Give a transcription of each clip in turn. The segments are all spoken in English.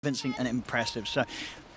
convincing and impressive. So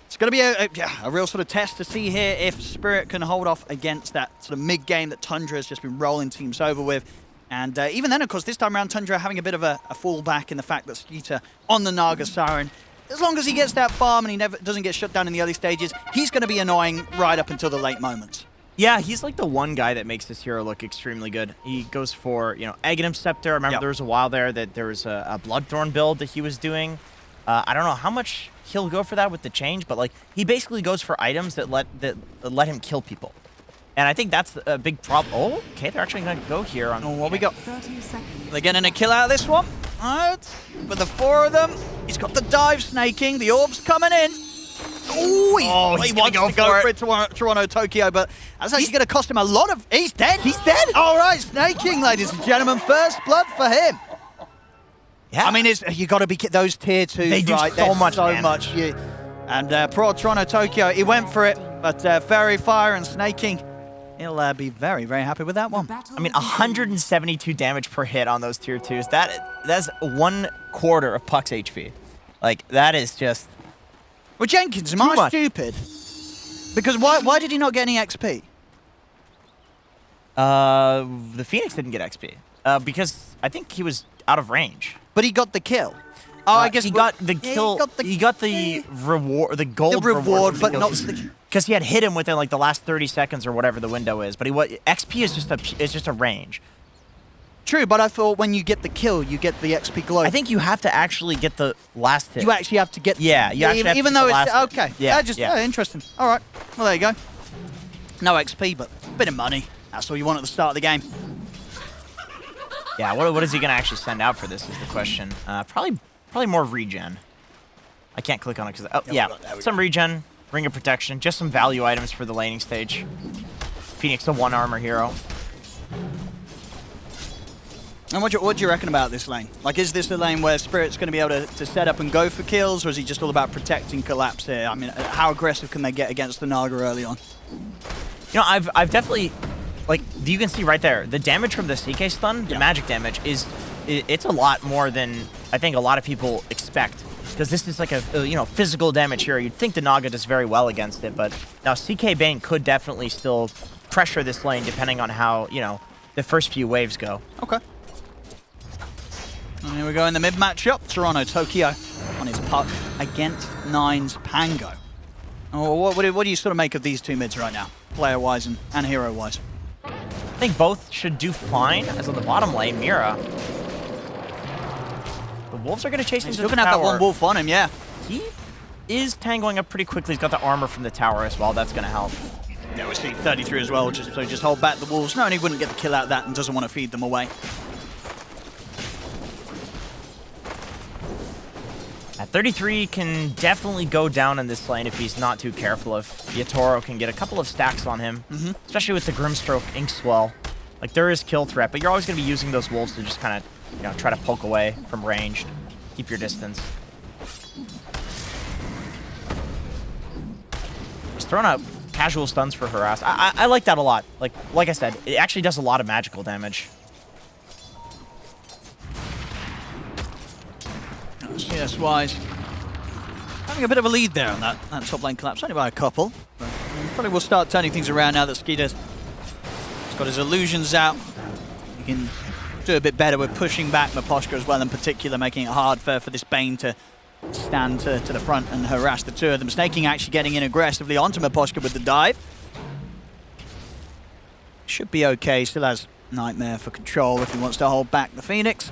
it's going to be a real sort of test to see here if Spirit can hold off against that sort of mid-game that Tundra has just been rolling teams over with. And even then, of course, this time around, Tundra having a bit of a fallback in the fact that Skeeter on the Naga Siren, as long as he gets that farm and he never doesn't get shut down in the early stages, he's going to be annoying right up until the late moments. Yeah, he's like the one guy that makes this hero look extremely good. He goes for, Aghanim Scepter. I remember there was a while there that there was a Bloodthorn build that he was doing. I don't know how much he'll go for that with the change, but like he basically goes for items that let him kill people. And I think that's a big problem. Oh, okay, they're actually going to go here on what we got. They're getting a kill out of this one. Right. With the four of them, he's got the dive snaking. The orb's coming in. Ooh, he wants to go for it, Toronto, Tokyo, but that's actually going to cost him a lot of... He's dead. He's dead. All right, snaking, ladies and gentlemen. First blood for him. Yeah. I mean, you got to be those tier 2s, they do right? so much, And poor Toronto, Tokyo, he went for it, but Fairy Fire and snaking, he'll be very, very happy with that one. I mean, 172 damage per hit on those tier 2s. That's 1/4 of Puck's HP. Like, that is just... Well, Jenkins, am I stupid? Because why did he not get any XP? The Phoenix didn't get XP. Because I think he was out of range. But he got the kill. Oh, I guess he got the kill. He got the reward, the gold reward, but not because he had hit him within like the last 30 seconds or whatever the window is. But XP is just a range. True, but I thought when you get the kill, you get the XP glow. I think you have to actually get the last hit. You actually have to get. Yeah, you actually have even to though get the it's okay. Yeah, interesting. All right, well there you go. No XP, but a bit of money. That's all you want at the start of the game. Yeah, what is he gonna actually send out for this is the question. Probably more regen. I can't click on it because some regen, ring of protection, just some value items for the laning stage. Phoenix, the 1 armor hero. And what do you reckon about this lane? Like, is this a lane where Spirit's going to be able to set up and go for kills, or is he just all about protecting Collapse here? I mean, how aggressive can they get against the Naga early on? I've definitely, like, you can see right there, the damage from the CK stun, the magic damage, it's a lot more than I think a lot of people expect. Because this is like a physical damage hero. You'd think the Naga does very well against it, but now CK Bane could definitely still pressure this lane depending on how, the first few waves go. Okay. And here we go in the mid matchup. Toronto, Tokyo on his puck against Nine's Pango. Oh, what do you sort of make of these two mids right now, player-wise and hero-wise? I think both should do fine, as on the bottom lane, Mira. The Wolves are going to chase him to the tower. He's going to have that one wolf on him, yeah. He is tangoing up pretty quickly. He's got the armor from the tower as well. That's going to help. Yeah, we see 33 as well, just hold back the Wolves. No, and he wouldn't get the kill out of that and doesn't want to feed them away. At 33 can definitely go down in this lane if he's not too careful. If Yatoro can get a couple of stacks on him, especially with the Grimstroke Ink Swell. Like, there is kill threat, but you're always going to be using those wolves to just kind of, try to poke away from range, keep your distance. Just throwing out casual stuns for harass. I like that a lot. Like I said, it actually does a lot of magical damage. CS-wise, having a bit of a lead there on that top lane collapse, only by a couple. But probably will start turning things around now that Skeeter's got his illusions out. He can do a bit better with pushing back Miposhka as well, in particular, making it hard for this Bane to stand to the front and harass the two of them. Snaking actually getting in aggressively onto Miposhka with the dive. Should be okay, still has Nightmare for control if he wants to hold back the Phoenix.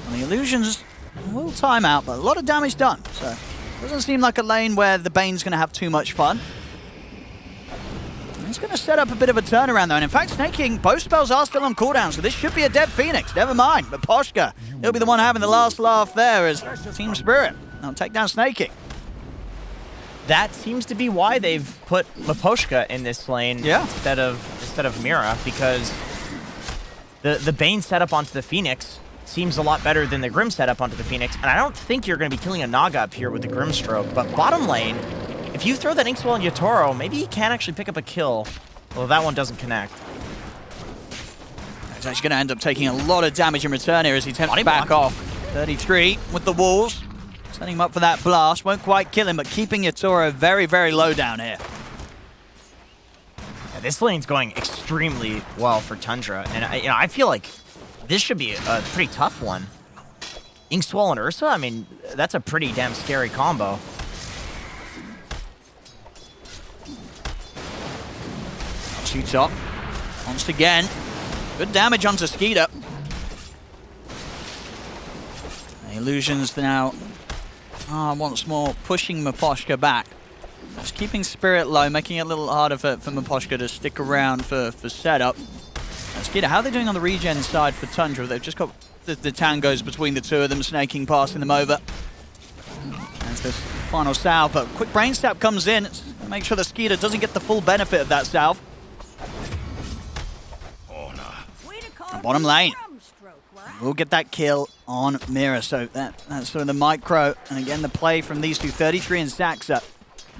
And the illusions will time out, but a lot of damage done. So it doesn't seem like a lane where the Bane's going to have too much fun. He's going to set up a bit of a turnaround though, and in fact, Snaking, both spells are still on cooldown, so this should be a dead Phoenix. Never mind, but Poshka, he'll be the one having the last laugh there as Team Spirit. I'll take down Snaking. That seems to be why they've put Miposhka in this lane instead of Mira, because the Bane setup onto the Phoenix seems a lot better than the Grim setup onto the Phoenix, and I don't think you're going to be killing a Naga up here with the Grimstroke, but bottom lane, if you throw that Inkswell on Yatoro, maybe he can actually pick up a kill. Well, that one doesn't connect. He's actually going to end up taking a lot of damage in return here as he attempts to back off. 33 with the Wolves. Setting him up for that blast. Won't quite kill him, but keeping Yatoro very, very low down here. Yeah, this lane's going extremely well for Tundra, and I feel like this should be a pretty tough one. Inkswell and Ursa, I mean, that's a pretty damn scary combo. Shoots up. Once again. Good damage onto Skeeter. The illusions now once more pushing Miposhka back. Just keeping Spirit low, making it a little harder for Miposhka to stick around for setup. Skeeter, how are they doing on the regen side for Tundra? They've just got the tangos between the two of them, snaking, passing them over. That's the final salve, but quick brain stab comes in. Make sure that Skeeter doesn't get the full benefit of that salve. Bottom lane. We'll get that kill on Mira, so that's sort of the micro. And again, the play from these two, 33 and Saxa.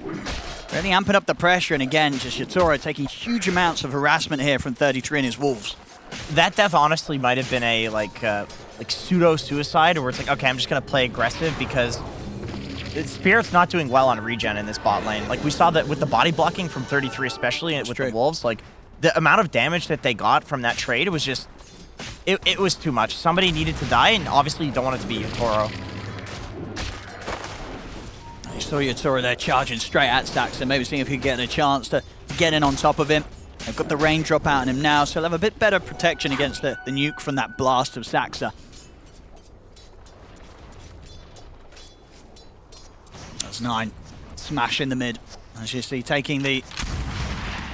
Really amping up the pressure, and again, just Yatoro taking huge amounts of harassment here from 33 and his Wolves. That death honestly might have been a like pseudo-suicide, where it's like, okay, I'm just going to play aggressive because Spirit's not doing well on regen in this bot lane. Like, we saw that with the body blocking from 33 especially, with the Wolves, like, the amount of damage that they got from that trade was just... It was too much. Somebody needed to die, and obviously you don't want it to be Yatoro. You saw Yatoro there charging straight at Saxa, maybe seeing if he could get a chance to get in on top of him. They've got the raindrop out on him now, so he'll have a bit better protection against the nuke from that blast of Saxa. That's 9. Smash in the mid. As you see, taking the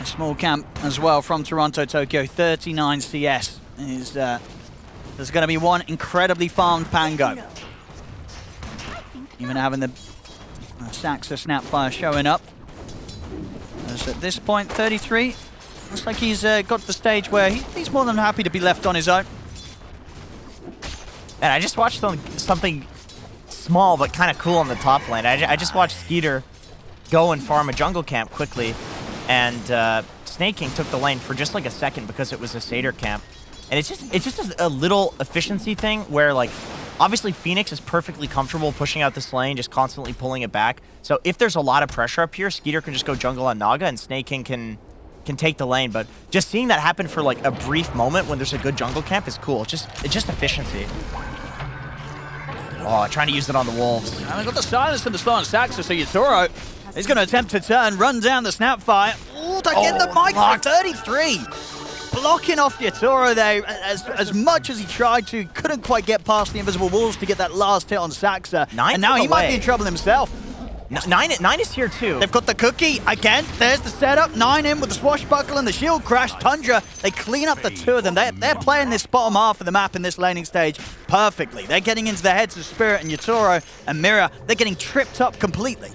small camp as well from Toronto, Tokyo. 39 CS. There's going to be one incredibly farmed Pango. Even having the Saxa Snapfire showing up. As at this point, 33. Looks like he's got to the stage where he's more than happy to be left on his own. And I just watched something small but kind of cool on the top lane. I just watched Skeeter go and farm a jungle camp quickly, and Snake King took the lane for just like a second because it was a Satyr camp. And it's just a little efficiency thing where, like, obviously Phoenix is perfectly comfortable pushing out this lane, just constantly pulling it back. So if there's a lot of pressure up here, Skeeter can just go jungle on Naga, and Snake King can take the lane. But just seeing that happen for like a brief moment when there's a good jungle camp is cool. It's just efficiency. Oh, trying to use it on the Wolves. And they've got the silence from the slow on Saxa, so Yatoro is going to attempt to turn, run down the Snapfire. Ooh, to get the micro, 33. Blocking off Yatoro there as much as he tried to. Couldn't quite get past the invisible walls to get that last hit on Saxa. And now he might be in trouble himself. 9 is here too. They've got the cookie again. There's the setup. 9 in with the swashbuckle and the shield crash. Tundra, they clean up the two of them. They're playing this bottom half of the map in this laning stage perfectly. They're getting into the heads of Spirit and Yatoro and Mira. They're getting tripped up completely.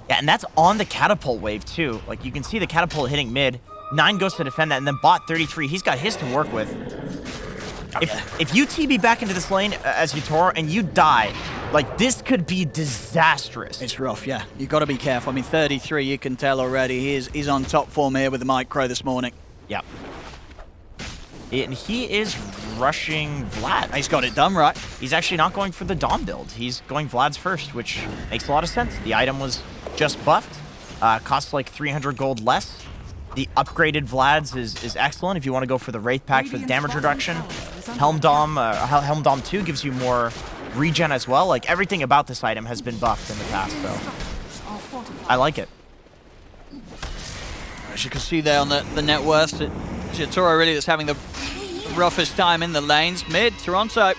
Yeah, and that's on the catapult wave too. Like, you can see the catapult hitting mid. 9 goes to defend that, and then bot 33, he's got his to work with. If you TB back into this lane as Yatoro and you die, like, this could be disastrous. It's rough, yeah. You've got to be careful. I mean, 33, you can tell already. He's on top form here with the micro this morning. Yep. And he is rushing Vlad. He's got it done right. He's actually not going for the Dom build. He's going Vlad's first, which makes a lot of sense. The item was just buffed. Costs like 300 gold less. The upgraded Vlad's is excellent if you want to go for the Wraith Pack for the damage reduction. Helm Dom 2 gives you more regen as well. Like, everything about this item has been buffed in the past, so I like it. As you can see there on the net worth, Yatoro really is having the roughest time in the lanes. Mid, Toronto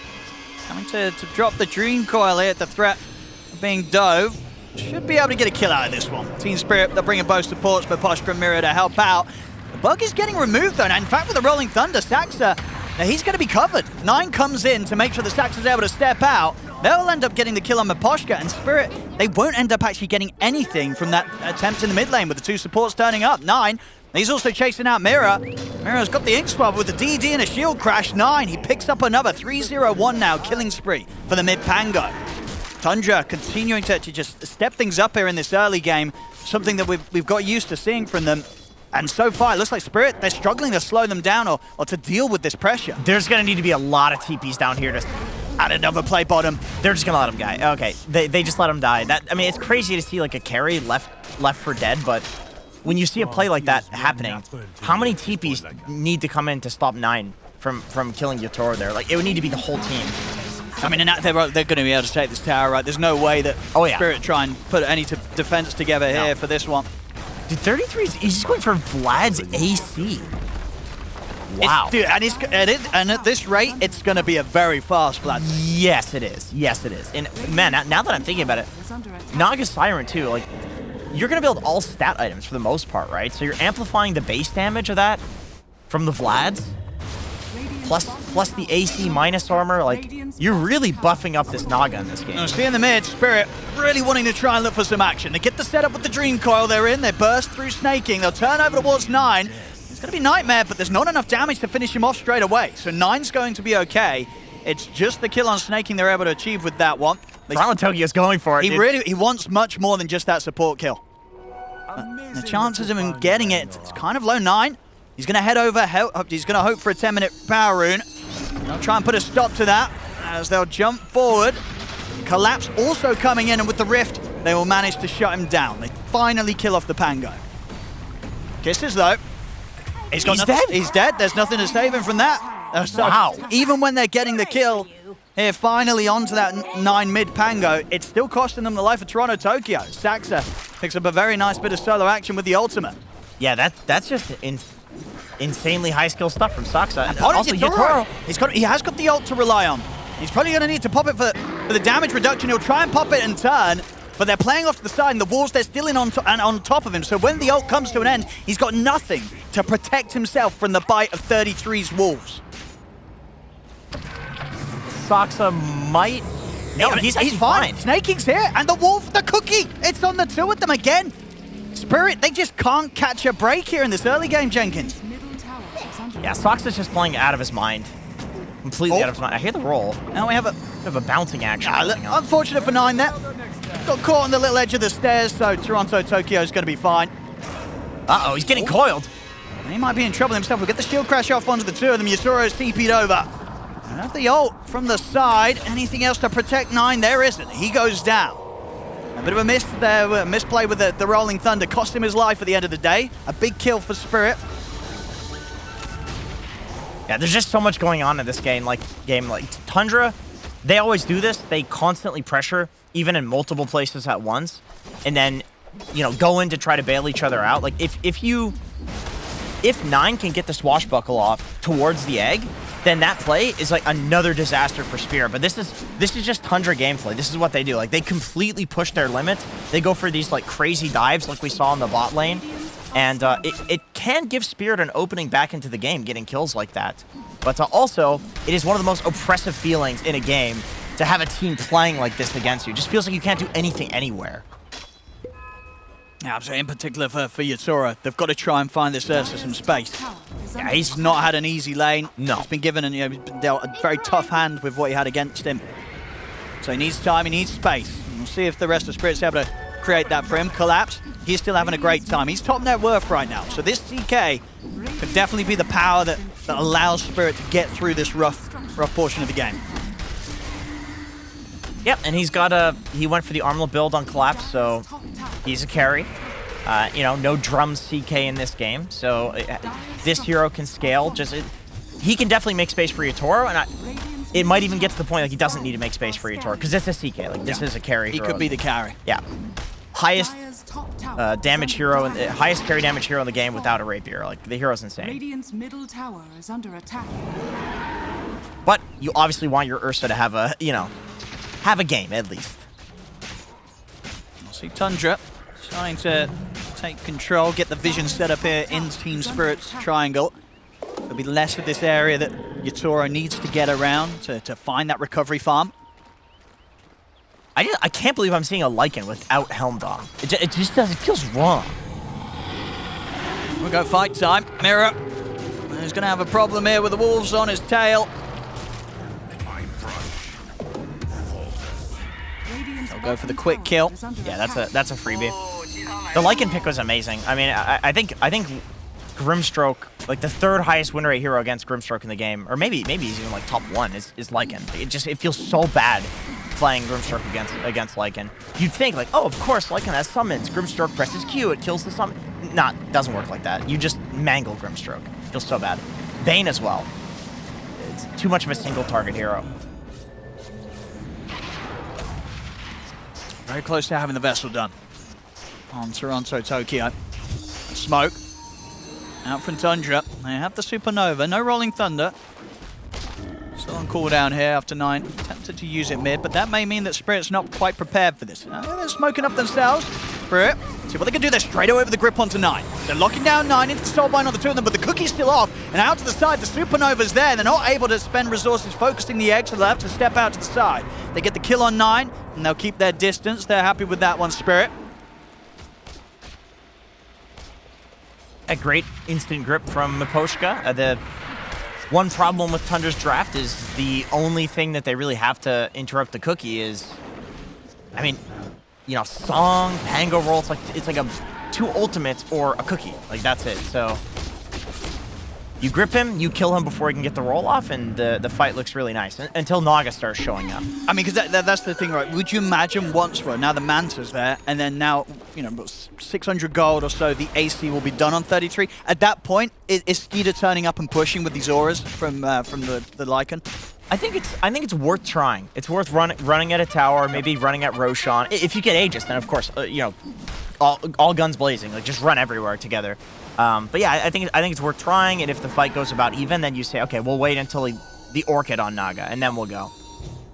coming to drop the Dream Coil here at the threat of being dove. Should be able to get a kill out of this one. Team Spirit, they're bringing both supports, but Miposhka and Mira to help out. The bug is getting removed though, and in fact with the Rolling Thunder, Saxa, now he's going to be covered. 9 comes in to make sure the Saxa's able to step out. They'll end up getting the kill on Miposhka, and Spirit, they won't end up actually getting anything from that attempt in the mid lane with the 2 supports turning up. 9, he's also chasing out Mira. Mira's got the ink swab with the DD and a shield crash. 9, he picks up another 3-0-1 now, killing spree for the mid Pango. Tundra continuing to just step things up here in this early game, something that we've got used to seeing from them. And so far, it looks like Spirit, they're struggling to slow them down or to deal with this pressure. There's going to need to be a lot of TPs down here And another play bottom. They're just gonna let him die. Okay, they just let him die. I mean, it's crazy to see like a carry left for dead, but when you see a play like that happening, how many TPs need to come in to stop 9 from killing Yatoro there? Like, it would need to be the whole team. I mean, they're going to be able to take this tower, right? There's no way that Spirit try and put any defense together here for this one. Dude, 33 he's just going for Vlad's AC. Wow. Dude, and at this rate, it's going to be a very fast Vlad. Yes, it is. Yes, it is. And man, now that I'm thinking about it, Naga Siren too, like, you're going to build all stat items for the most part, right? So you're amplifying the base damage of that from the Vlads, plus the AC minus armor. Like, you're really buffing up this Naga in this game. Now, see in the mid, Spirit really wanting to try and look for some action. They get the setup with the Dream Coil they're in. They burst through snaking. They'll turn over towards 9. It's going to be Nightmare, but there's not enough damage to finish him off straight away. So 9's going to be okay. It's just the kill on snaking they're able to achieve with that one. Tokyo's going for it. He wants much more than just that support kill. The chances of him getting it, it's kind of low. 9. He's going to head over. He's going to hope for a 10-minute power rune. They'll try and put a stop to that as they'll jump forward. Collapse also coming in, and with the rift, they will manage to shut him down. They finally kill off the Pango. Kisses though. He's dead. He's dead. There's nothing to save him from that. So wow. Even when they're getting the kill here, finally onto that 9 mid Pango, it's still costing them the life of Toronto Tokyo. Saxa picks up a very nice bit of solo action with the ultimate. Yeah, that's just insanely high skill stuff from Saxa. And also Yatoro. He has got the ult to rely on. He's probably going to need to pop it for the damage reduction. He'll try and pop it and turn, but they're playing off to the side, and the walls, they're still on top of him. So when the ult comes to an end, he's got nothing to protect himself from the bite of 33's wolves. Saxa might... No, he's fine. Snaking's here, and the wolf, the cookie, it's on the 2 of them again. Spirit, they just can't catch a break here in this early game, Jenkins. Yeah, Saxa's just playing out of his mind. Completely out of his mind. I hear the roll. Now we have a bit of a bouncing action. Unfortunate for 9 there. Got caught on the little edge of the stairs, so Toronto Tokyo's going to be fine. Uh-oh, he's getting coiled. He might be in trouble himself. We'll get the shield crash off onto the 2 of them. Yasoro's TP'd over. And have the ult from the side. Anything else to protect 9? There isn't. He goes down. A bit of a miss there, misplay with the Rolling Thunder. Cost him his life at the end of the day. A big kill for Spirit. Yeah, there's just so much going on in this game. Like Tundra, they always do this. They constantly pressure, even in multiple places at once, and then, you know, go in to try to bail each other out. Like if 9 can get the swashbuckle off towards the egg, then that play is like another disaster for Spirit. But this is just Tundra gameplay. This is what they do. Like, they completely push their limits. They go for these like crazy dives like we saw in the bot lane. And it can give Spirit an opening back into the game, getting kills like that. But also, it is one of the most oppressive feelings in a game to have a team playing like this against you. It just feels like you can't do anything anywhere. Yeah, so in particular for Yatoro, they've got to try and find this Ursa some space. Yeah, he's not had an easy lane. No. He's been given he's been dealt a very tough hand with what he had against him. So he needs time, he needs space. And we'll see if the rest of Spirit's able to create that for him. Collapse, he's still having a great time. He's top net worth right now. So this CK could definitely be the power that allows Spirit to get through this rough portion of the game. Yep, and he went for the armlet build on Collapse, so he's a carry. You know, no drums CK in this game, so this hero can scale. He can definitely make space for Yatoro, and it might even get to the point like he doesn't need to make space for Yatoro, because it's a CK. Like, this is a carry. He could be the carry. Yeah. Highest damage hero, highest carry damage hero in the game without a rapier. Like, the hero's insane. Radiant's middle tower is under attack. But you obviously want your Ursa to have a, have a game at least. We'll see Tundra trying to take control, get the vision set up here in Team Spirit's triangle. There'll be less of this area that Yatoro needs to get around to find that recovery farm. I can't believe I'm seeing a Lycan without Helm Dog. It just does. It feels wrong. We'll go fight time. Mirror. He's going to have a problem here with the wolves on his tail. He'll go for the quick kill. Yeah, that's a freebie. The Lycan pick was amazing. I mean, I think Grimstroke, like the third highest win rate hero against Grimstroke in the game, or maybe he's even like top 1 is Lycan. It feels so bad playing Grimstroke against Lycan. You'd think like, oh, of course Lycan has summons. Grimstroke presses Q, it kills the summon. Nah, doesn't work like that. You just mangle Grimstroke. It feels so bad. Bane as well. It's too much of a single target hero. Very close to having the Vessel done on Toronto, Tokyo. Smoke out from Tundra. They have the Supernova. No Rolling Thunder. Still on cooldown here after 9. Tempted to use it mid, but that may mean that Spirit's not quite prepared for this. They're smoking up themselves. Spirit, see what they can do. They're straight away with the grip onto 9. They're locking down 9 into Soulbind on the 2 of them, but the cookie's still off. And out to the side, the Supernova's there. They're not able to spend resources focusing the egg, so they'll have to step out to the side. They get the kill on 9, and they'll keep their distance. They're happy with that one, Spirit. A great instant grip from Miposhka. The one problem with Tundra's draft is the only thing that they really have to interrupt the cookie is, I mean, you know, Song, Pango Roll, it's like a 2 ultimates or a cookie. Like, that's it. So you grip him, you kill him before he can get the roll off, and the fight looks really nice until Naga starts showing up. I mean, because that's the thing, right? Would you imagine once, well, now the Manta's there, and then now, you know, 600 gold or so, the AC will be done on 33. At that point, is Skeeter turning up and pushing with these auras from the Lycan? I think it's worth trying. It's worth running at a tower, maybe running at Roshan. If you get Aegis, then of course, you know, all guns blazing, like just run everywhere together. But yeah, I think it's worth trying, and if the fight goes about even, then you say, okay, we'll wait until the Orchid on Naga, and then we'll go.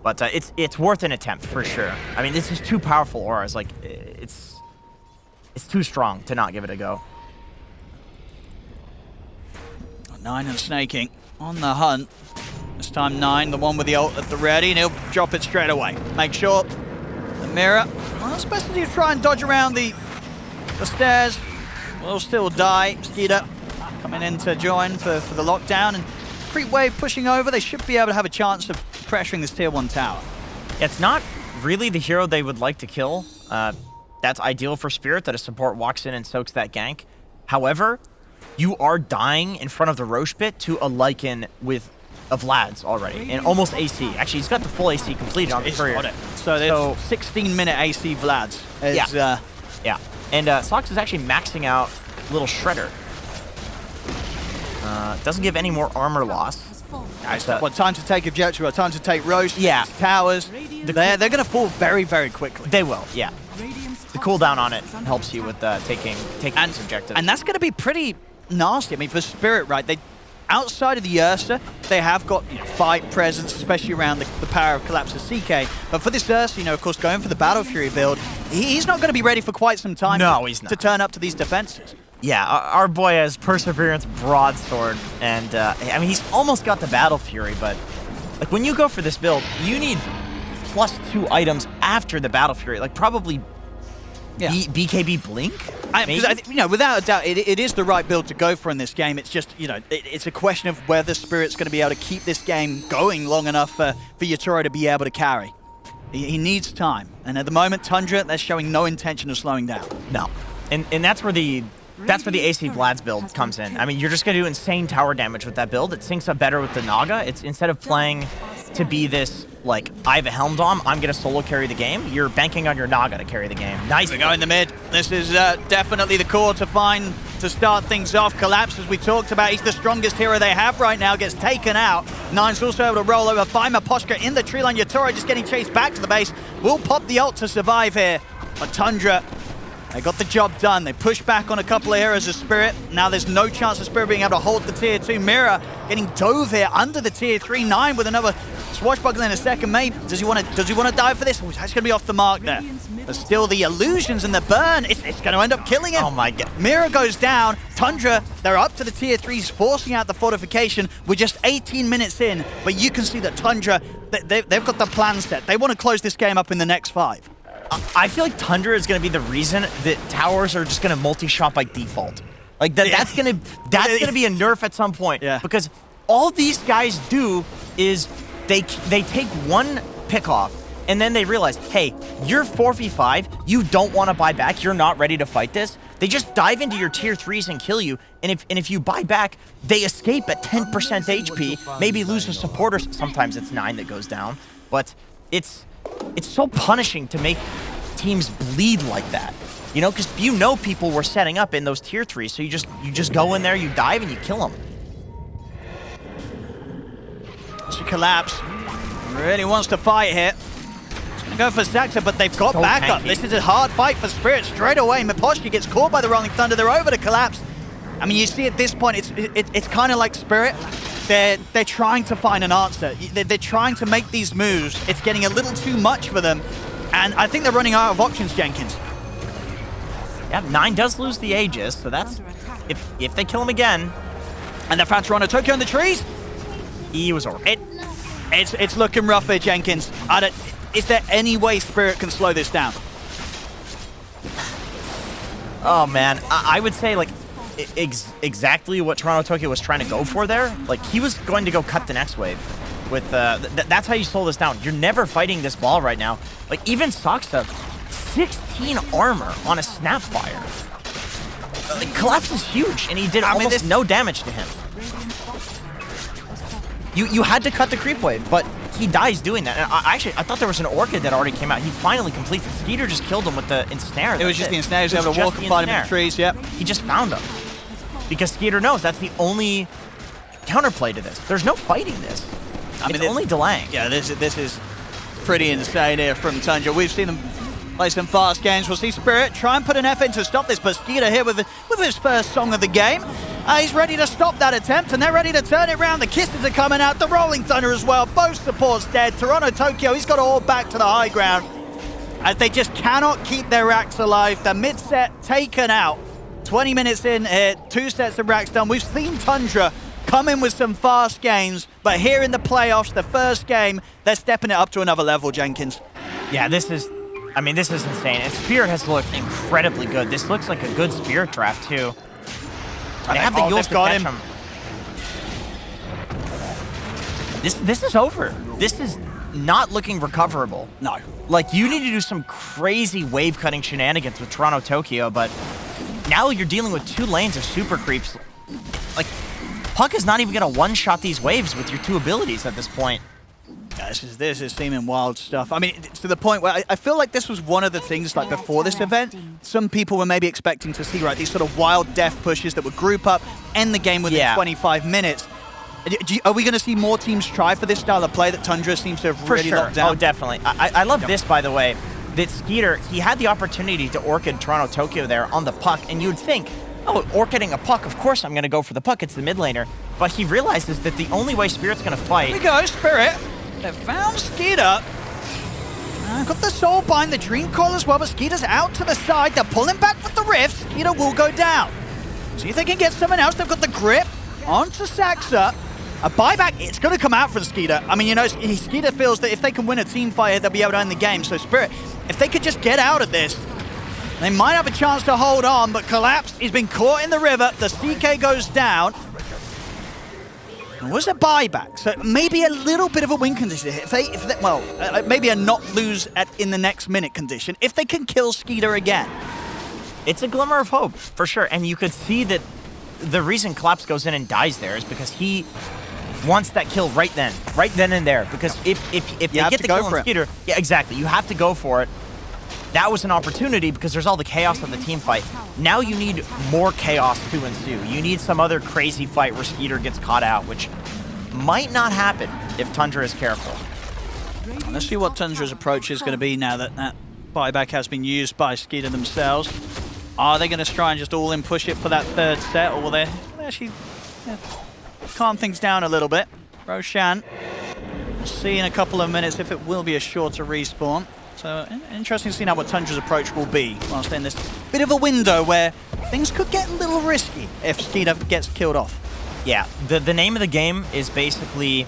But it's worth an attempt for sure. I mean, this is 2 powerful auras. Like it's too strong to not give it a go. 9 and Snaking on the hunt. This time 9, the one with the ult at the ready, and he'll drop it straight away. Make sure the mirror, well, especially if you try and dodge around the stairs, will still die. Skeeter coming in to join for the lockdown, and Creep Wave pushing over. They should be able to have a chance of pressuring this tier 1 tower. It's not really the hero they would like to kill. That's ideal for Spirit, that a support walks in and soaks that gank. However, you are dying in front of the Roche pit to a Lycan with a Vlad's already, and almost AC. Actually, he's got the full AC completed on the courier. So there's 16-minute AC Vlad's. Yeah. And Sox is actually maxing out Little Shredder. Doesn't give any more armor loss. Nice. Time to take objective, time to take Roche, towers. They're going to fall very, very quickly. They will, yeah. The cooldown on it helps you with taking this objective. And that's going to be pretty nasty. I mean, for Spirit, right, outside of the Ursa, they have got, you know, fight presence, especially around the power of Collapse of CK. But for this Ursa, you know, of course, going for the Battle Fury build, he's not going to be ready for quite some time to turn up to these defenses. Yeah, our boy has Perseverance Broadsword, and I mean, he's almost got the Battle Fury, but like when you go for this build, you need +2 items after the Battle Fury, like probably BKB Blink? You know, without a doubt, it is the right build to go for in this game. It's just, you know, it's a question of whether Spirit's going to be able to keep this game going long enough for Yatoro to be able to carry. He needs time. And at the moment, Tundra, they're showing no intention of slowing down. No. And that's where the AC Vlad's build comes in. I mean, you're just going to do insane tower damage with that build. It syncs up better with the Naga. It's instead of playing to be this, like, I have a Helm Dom, I'm going to solo carry the game, you're banking on your Naga to carry the game. Nice. We go in the mid. This is definitely the core to start things off. Collapse, as we talked about, he's the strongest hero they have right now, gets taken out. Nine's also able to roll over. Find Miposhka in the tree line. Yatoro just getting chased back to the base. Will pop the ult to survive here. But Tundra, they got the job done. They push back on a couple of heroes of Spirit. Now there's no chance of Spirit being able to hold the tier 2. Mira getting dove here under the tier 3. 9 with another swashbuckle in a second. Maybe does he want to dive for this? Oh, that's going to be off the mark there. But still the illusions and the burn. It's going to end up killing him. Oh my god. Mira goes down. Tundra, they're up to the tier 3s, forcing out the fortification. We're just 18 minutes in, but you can see that Tundra, they've got the plan set. They want to close this game up in the next 5. I feel like Tundra is going to be the reason that towers are just going to multi-shot by default. Like that's going to be a nerf at some point. Yeah. Because all these guys do is they take one pick off, And then they realize, hey, you're 4v5, you don't want to buy back, you're not ready to fight this. They just dive into your tier 3s and kill you, and if you buy back, they escape at 10% HP, maybe lose a supporter, sometimes it's 9 that goes down, but it's so punishing to make teams bleed like that. You know, because you know people were setting up in those tier 3s, so you just go in there, you dive, and you kill them. She collapse. Really wants to fight here. Gonna go for Saxa, but they've got backup. This is a hard fight for Spirit straight away. Miposhki gets caught by the Rolling Thunder. They're over to collapse. I mean, you see at this point, it's kind of like Spirit. They're trying to find an answer. They're trying to make these moves. It's getting a little too much for them, and I think they're running out of options, Jenkins. Yeah, 9 does lose the Aegis, so that's if they kill him again. And they found Toronto2kyo in the trees. He was over. It's looking rough here, Jenkins. Is there any way Spirit can slow this down? Oh man, I would say like exactly what Toronto2kyo was trying to go for there. Like he was going to go cut the next wave. With that's how you slow this down. You're never fighting this ball right now. Like even Saksa, 16 armor on a Snapfire. The collapse is huge, and he did almost no damage to him. You had to cut the creep wave, but he dies doing that. And I thought there was an Orchid that already came out. He finally completes it. Skeeter just killed him with the ensnare. It was just the ensnare. He was able to walk and find him in the trees, yep. He just found him. Because Skeeter knows that's the only counterplay to this. There's no fighting this. It's only delaying. Yeah, this is pretty insane here from Tundra. We've seen them play some fast games. We'll see Spirit try and put an effort in to stop this, but Skeeter here with his first song of the game. He's ready to stop that attempt, and they're ready to turn it around. The Kisses are coming out, the Rolling Thunder as well. Both supports dead. Toronto2kyo, he's got it all back to the high ground. As they just cannot keep their racks alive. The mid-set taken out. 20 minutes in here, 2 sets of racks done. We've seen Tundra come in with some fast games, but here in the playoffs, the first game, they're stepping it up to another level, Jenkins. Yeah, this is insane. And Spirit has looked incredibly good. This looks like a good Spirit draft, too. They have the Yules to catch him. This is over. This is not looking recoverable. No. Like, you need to do some crazy wave-cutting shenanigans with Toronto2kyo, but now you're dealing with 2 lanes of super creeps. Like, Puck is not even going to one-shot these waves with your 2 abilities at this point. Yeah, this is seeming wild stuff. I mean, to the point where I feel like this was one of the things, like, before this event, some people were maybe expecting to see, right, these sort of wild death pushes that would group up, end the game within 25 minutes. Are we going to see more teams try for this style of play that Tundra seems to have really locked down? Oh, definitely. I love this, by the way, that Skeeter, he had the opportunity to Orchid Toronto2kyo there on the Puck, and you would think, oh, Orchiding a Puck, of course I'm going to go for the Puck, it's the mid laner. But he realizes that the only way Spirit's going to fight... Here we go, Spirit. They found Skeeter. Got the Soul Bind, the Dream Coil as well, but Skeeter's out to the side. They're pulling back with the Rift. Skeeter will go down. See if they can get someone else. They've got the grip onto Saxa. A buyback, it's going to come out for Skeeter. I mean, you know, Skeeter feels that if they can win a team fight, they'll be able to end the game. So Spirit, if they could just get out of this, they might have a chance to hold on, but Collapse, he's been caught in the river. The CK goes down. It was a buyback, so maybe a little bit of a win condition. Maybe a not lose in the next minute condition. If they can kill Skeeter again. It's a glimmer of hope, for sure. And you could see that the reason Collapse goes in and dies there is because he wants that kill right then and there. Because if they get the kill on Skeeter, yeah, exactly, you have to go for it. That was an opportunity because there's all the chaos of the team fight. Now you need more chaos to ensue. You need some other crazy fight where Skeeter gets caught out, which might not happen if Tundra is careful. Let's see what Tundra's approach is going to be now that that buyback has been used by Skeeter themselves. Are they going to try and just all-in push it for that 3rd set, or will they actually calm things down a little bit? Roshan, we'll see in a couple of minutes if it will be a shorter respawn. So interesting to see now what Tundra's approach will be whilst in this bit of a window where things could get a little risky if Skeeter gets killed off. Yeah, the name of the game is basically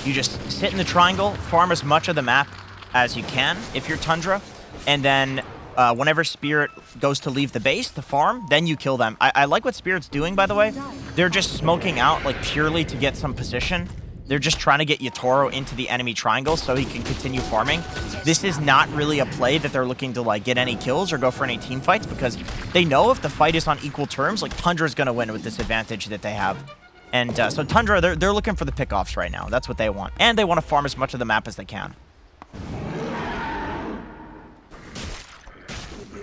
you just sit in the triangle, farm as much of the map as you can if you're Tundra, and then whenever Spirit goes to leave the base, the farm, then you kill them. I like what Spirit's doing, by the way. They're just smoking out like purely to get some position. They're just trying to get Yatoro into the enemy triangle so he can continue farming. This is not really a play that they're looking to like get any kills or go for any team fights, because they know if the fight is on equal terms, like Tundra's going to win with this advantage that they have. And so Tundra, they're looking for the pickoffs right now. That's what they want. And they want to farm as much of the map as they can.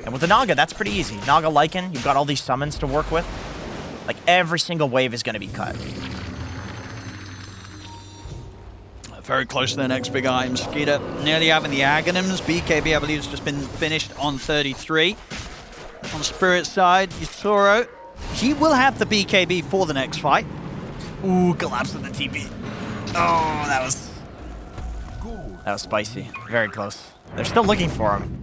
And with the Naga, that's pretty easy. Naga Lycan, you've got all these summons to work with. Like, every single wave is going to be cut. Very close to their next big item. Skeeter nearly having the Aghanims. BKB, I believe, has just been finished on 33. On Spirit's side, Yatoro, he will have the BKB for the next fight. Ooh, collapse of the TP. Oh, that was spicy. Very close. They're still looking for him.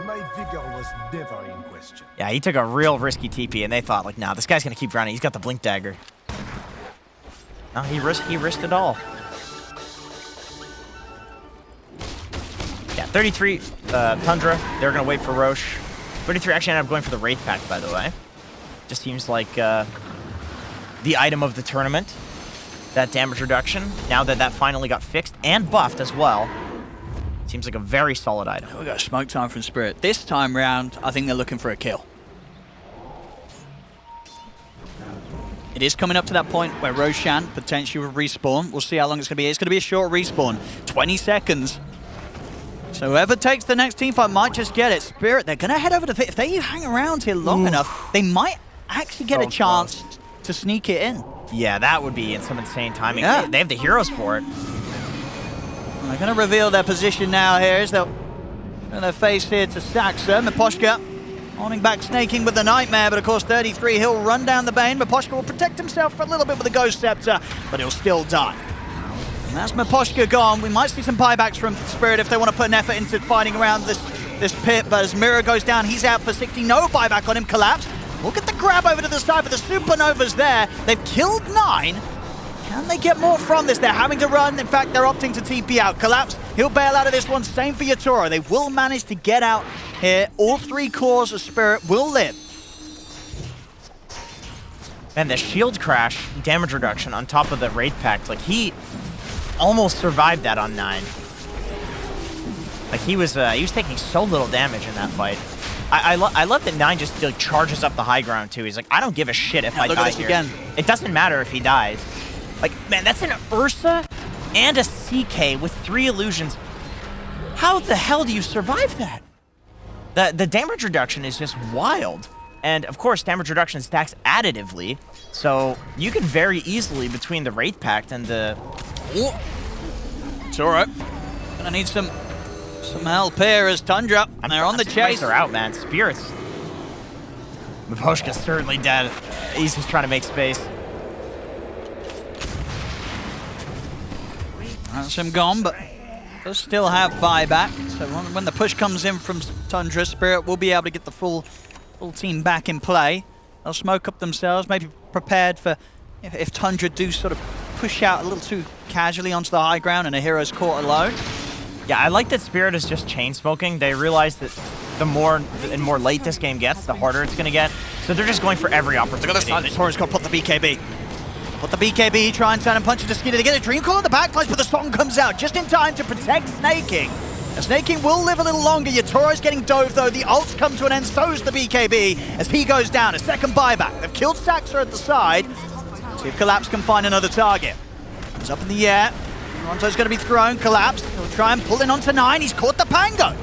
My vigor was never in question. Yeah, he took a real risky TP, and they thought, like, nah, this guy's going to keep running. He's got the Blink Dagger. No, he risked it all. Yeah, 33, Tundra. They're going to wait for Roche. 33 actually ended up going for the Wraith Pact, by the way. Just seems like the item of the tournament. That damage reduction. Now that finally got fixed and buffed as well. Seems like a very solid item. We got smoke time from Spirit. This time round, I think they're looking for a kill. It is coming up to that point where Roshan potentially will respawn. We'll see how long it's going to be. It's going to be a short respawn. 20 seconds. So whoever takes the next team fight might just get it. Spirit, they're going to head over to... If they hang around here long enough, they might actually get a chance to sneak it in. Yeah, that would be in some insane timing. Yeah. They have the heroes for it. They're going to reveal their position now here as they'll turn their face here to Saxa. Miposhka holding back, snaking with the Nightmare, but of course 33, he'll run down the Bane. Miposhka will protect himself for a little bit with the Ghost Scepter, but he'll still die. And that's Miposhka gone. We might see some buybacks from Spirit if they want to put an effort into fighting around this pit, but as Mirror goes down, he's out for 60. No buyback on him, collapse. We'll get the grab over to the side, but the Supernova's there. They've killed 9. Can they get more from this? They're having to run. In fact, they're opting to TP out. Collapse, he'll bail out of this one. Same for Yatoro. They will manage to get out here. All 3 cores of Spirit will live. And the shield crash, damage reduction on top of the Wraith Pact, like he almost survived that on 9. Like he was taking so little damage in that fight. I love that 9 just like, charges up the high ground too. He's like, I don't give a shit if I die here. Again. It doesn't matter if he dies. Like, man, that's an Ursa and a CK with 3 illusions. How the hell do you survive that? The damage reduction is just wild. And, of course, damage reduction stacks additively. So, you could very easily, between the Wraith Pact and the... Oh. It's alright. Gonna need some help here as Tundra. And they're on the chase. They're out, man. Spirits. Miposhka's certainly dead. He's just trying to make space. That's him gone, but does still have buyback. So when the push comes in from Tundra, Spirit will be able to get the full team back in play. They'll smoke up themselves, maybe prepared for if Tundra do sort of push out a little too casually onto the high ground and a hero's caught alone. Yeah, I like that Spirit is just chain smoking. They realize that the more late this game gets, the harder it's going to get. So they're just going for every opportunity. Torres got to put the BKB. Put the BKB, try and turn and punch into Skeeter. They get a Dream Call on the backflash, but the song comes out just in time to protect Snaking. And Snaking will live a little longer. Yatoro's getting dove though. The ults come to an end, so's the BKB as he goes down. A second buyback. They've killed Saxa at the side. See if Collapse can find another target. He's up in the air. Toronto's going to be thrown. Collapse. He'll try and pull in onto 9. He's caught the Pango.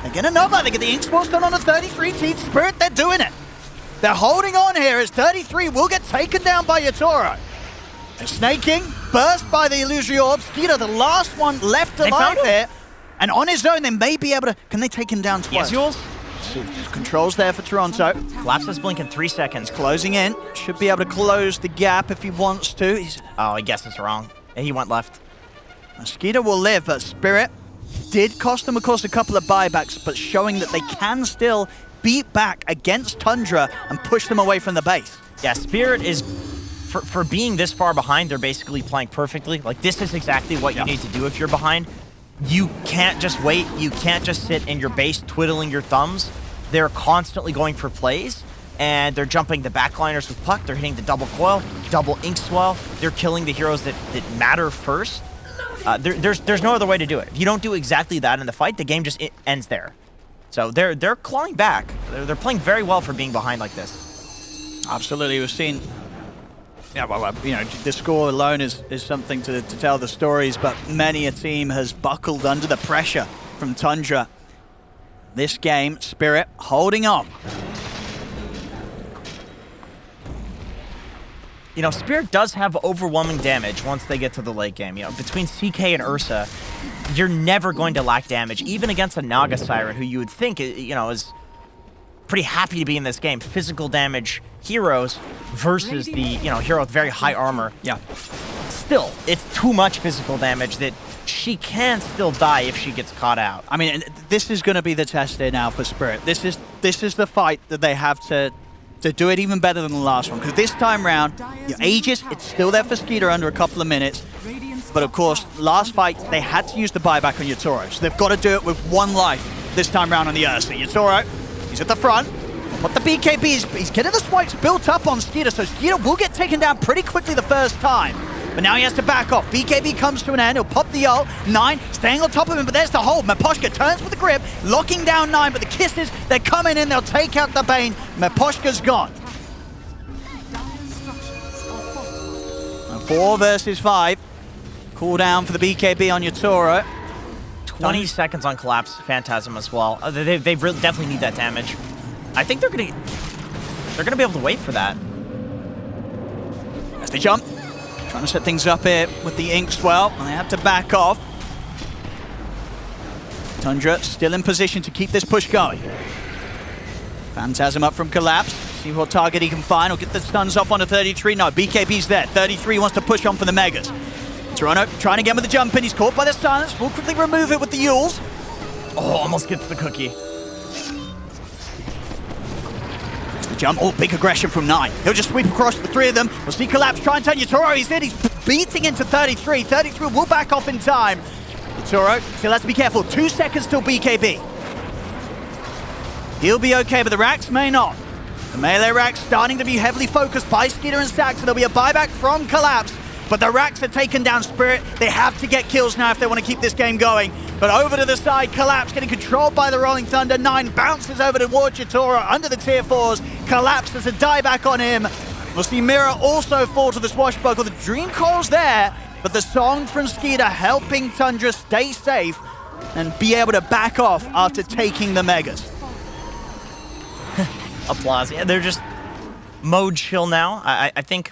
They get another. They get the Ink Spores done on a 33 Teeth Spirit. They're doing it. They're holding on here as 33 will get taken down by Yatoro. Snaking, burst by the Illusory Orb. Skeeter, the last one left alive here. And on his own, they may be able to... Can they take him down twice? Yes, Controls there for Toronto. Collapse has blink in 3 seconds. Closing in. Should be able to close the gap if he wants to. Oh, I guess it's wrong. He went left. Skeeter will live, but Spirit did cost them, of course, a couple of buybacks, but showing that they can still beat back against Tundra and push them away from the base. Yeah, Spirit is... For being this far behind, they're basically playing perfectly. Like, this is exactly what you need to do if you're behind. You can't just wait. You can't just sit in your base twiddling your thumbs. They're constantly going for plays. and they're jumping the backliners with Puck. They're hitting the double coil, double ink swell. They're killing the heroes that matter first. There's no other way to do it. If you don't do exactly that in the fight, the game just ends there. So they're clawing back. They're playing very well for being behind like this. Absolutely, we've seen. Yeah, well, you know, the score alone is something to tell the stories, but many a team has buckled under the pressure from Tundra. This game, Spirit holding on. You know, Spirit does have overwhelming damage once they get to the late game. You know, between CK and Ursa, you're never going to lack damage, even against a Naga Siren, who you would think, you know, is pretty happy to be in this game. Physical damage heroes versus the, you know, hero with very high armor. Yeah. Still, it's too much physical damage that she can still die if she gets caught out. I mean, this is going to be the test here now for Spirit. This is the fight that they have to do it even better than the last one. Because this time round, your Aegis, it's still there for Skeeter under a couple of minutes. But of course, last fight, they had to use the buyback on Yatoro. So they've got to do it with one life this time round on the Ursa. Yatoro, he's at the front. But the BKB, he's getting the swipes built up on Skeeter. So Skeeter will get taken down pretty quickly the first time. But now he has to back off. BKB comes to an end. He'll pop the ult. 9 staying on top of him, but there's the hold. Maposhka turns with the grip, locking down 9, but the kisses, they're coming in. They'll take out the Bane. Maposhka's gone. 4 versus 5. Cooldown for the BKB on Yatoro. 20 seconds on Collapse Phantasm as well. They really definitely need that damage. I think they're gonna be able to wait for that. As they jump. Trying to set things up here with the ink swell, and they have to back off. Tundra still in position to keep this push going. Phantasm up from Collapse. See what target he can find. He'll get the stuns off onto 33. No, BKB's there. 33 wants to push on for the Megas. Toronto trying again with the jump in. He's caught by the stuns. We'll quickly remove it with the Yules. Oh, almost gets the cookie. Jump. Oh, big aggression from 9. He'll just sweep across the 3 of them. We'll see Collapse try and turn Yatoro. He's in. He's beating into 33. 33 will back off in time. Yatoro still has to be careful. 2 seconds till BKB. He'll be okay, but the racks may not. The melee racks starting to be heavily focused by Skeeter and Sax, so there'll be a buyback from Collapse. But the racks have taken down Spirit. They have to get kills now if they want to keep this game going. But over to the side, Collapse getting controlled by the Rolling Thunder. 9 bounces over towards Yatoro under the tier 4s. Collapse as a dieback on him. We'll see Mira also fall to the swashbuckle. The Dream Coil's there, but the song from Skeeter helping Tundra stay safe and be able to back off after taking the Megas. Applause. Yeah, they're just mode chill now. I think,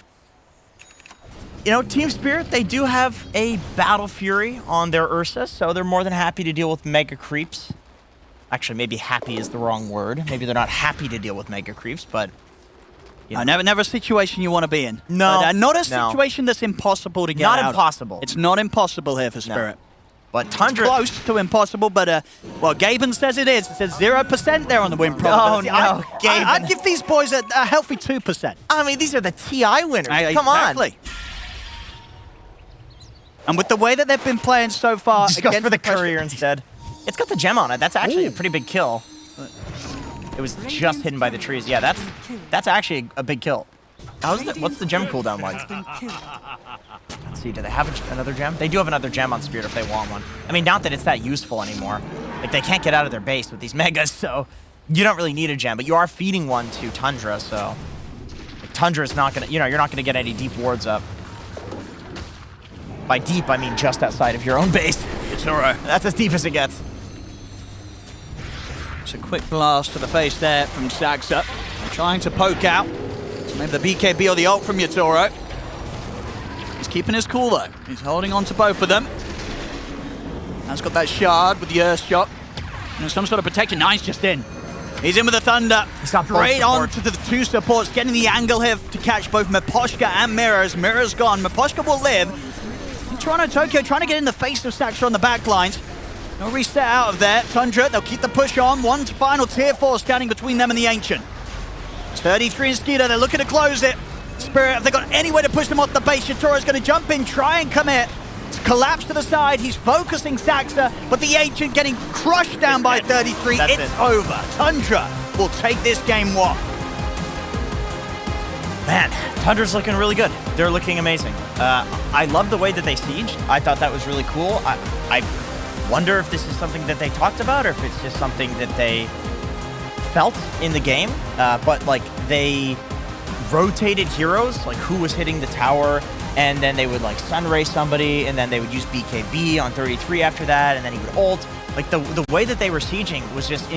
you know, Team Spirit, they do have a Battle Fury on their Ursa, so they're more than happy to deal with Mega Creeps. Actually, maybe happy is the wrong word. Maybe they're not happy to deal with Mega Creeps, but... You know. Never a situation you want to be in. No. But, not a situation that's impossible to get out. Not impossible. It's not impossible here for Spirit. No. But Tundra... It's close to impossible, but, well, Gaben says it is. It says 0% there on the win probability. Oh, no, Gaben. I'd give these boys a healthy 2%. I mean, these are the TI winners. Come exactly. on. And with the way that they've been playing so far... Just go for the courier instead. It's got the gem on it. That's actually a pretty big kill. It was just hidden by the trees. Yeah, that's actually a big kill. What's the gem cooldown like? Let's see, do they have another gem? They do have another gem on Spirit if they want one. I mean, not that it's that useful anymore. Like, they can't get out of their base with these Megas, so you don't really need a gem, but you are feeding one to Tundra, so... Like, Tundra's not gonna, you know, you're not gonna get any deep wards up. By deep, I mean just outside of your own base. It's alright. That's as deep as it gets. It's a quick blast to the face there from Saxa. Trying to poke out. Maybe the BKB or the ult from Yatoro. He's keeping his cool though. He's holding on to both of them. Has got that shard with the earth shot. And some sort of protection. Nice, just in. He's in with the Thunder. He's got straight on to the 2 supports. Getting the angle here to catch both Maposhka and Mira's. Mira's gone. Maposhka will live. Toronto Tokyo trying to get in the face of Saxa on the back lines. No reset out of there. Tundra, they'll keep the push on. One final tier 4 standing between them and the Ancient. 33 and Skeeter, they're looking to close it. Spirit, have they got any way to push them off the base? Yatoro's going to jump in, try and commit. Collapse to the side, he's focusing Saxa, but the Ancient getting crushed down by 33. It's over. Tundra will take this game 1. Man, Tundra's looking really good. They're looking amazing. I love the way that they sieged. I thought that was really cool. I wonder if this is something that they talked about or if it's just something that they felt in the game. But like they rotated heroes, like who was hitting the tower, and then they would like sunray somebody, and then they would use BKB on 33 after that, and then he would ult. Like the way that they were sieging was just